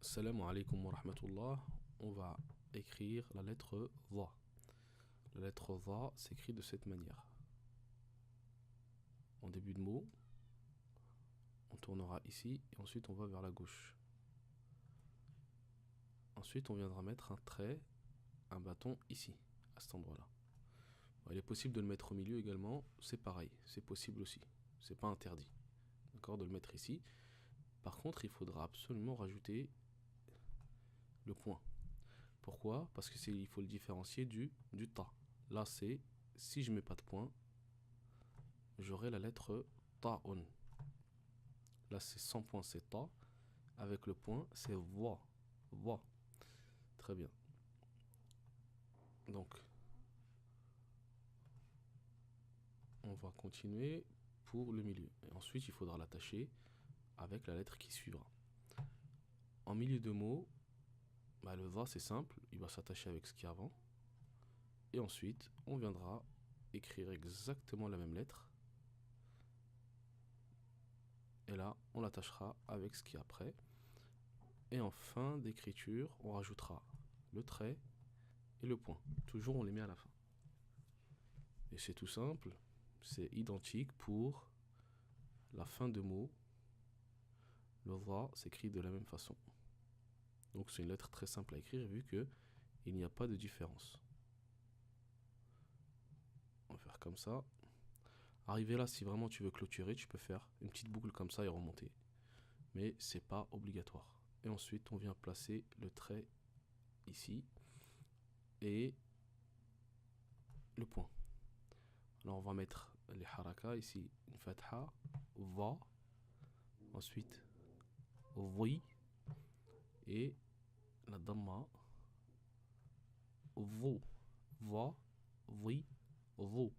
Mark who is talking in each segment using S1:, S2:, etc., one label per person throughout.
S1: Salam alaikum wa rahmatullah. On va écrire la lettre Va. La lettre Va s'écrit de cette manière. En début de mot, on tournera ici et ensuite on va vers la gauche. Ensuite, on viendra mettre un trait, un bâton ici, à cet endroit-là. Bon, il est possible de le mettre au milieu également, c'est pareil, c'est possible aussi. C'est pas interdit, d'accord, de le mettre ici. Par contre, il faudra absolument rajouter le point. Pourquoi? Parce qu'il faut le différencier du ta. Là, c'est, si je mets pas de point, j'aurai la lettre ta'un. Là, c'est sans point, c'est ta. Avec le point, c'est va. Va. Très bien. Donc, on va continuer pour le milieu. Et ensuite, il faudra l'attacher avec la lettre qui suivra. En milieu de mot, le va, c'est simple. Il va s'attacher avec ce qui est avant. Et ensuite, on viendra écrire exactement la même lettre. Et là, on l'attachera avec ce qui est après. Et en fin d'écriture, on rajoutera le trait et le point. Toujours, on les met à la fin. Et c'est tout simple. C'est identique pour la fin de mot. Le va s'écrit de la même façon. Donc c'est une lettre très simple à écrire vu que il n'y a pas de différence. On va faire comme ça. Arrivé là, si vraiment tu veux clôturer, tu peux faire une petite boucle comme ça et remonter. Mais c'est pas obligatoire. Et ensuite, on vient placer le trait ici et le point. Alors on va mettre les haraka ici, une fatha, va, ensuite vi et la damma, vo, va, vi, vo.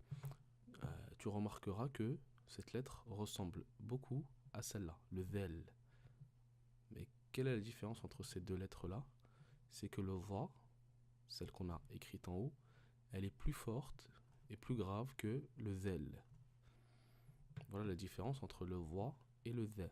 S1: Tu remarqueras que cette lettre ressemble beaucoup à celle-là, le vel. Mais quelle est la différence entre ces deux lettres-là? C'est que le va, celle qu'on a écrite en haut, elle est plus forte et plus grave que le zel. Voilà la différence entre le va et le the.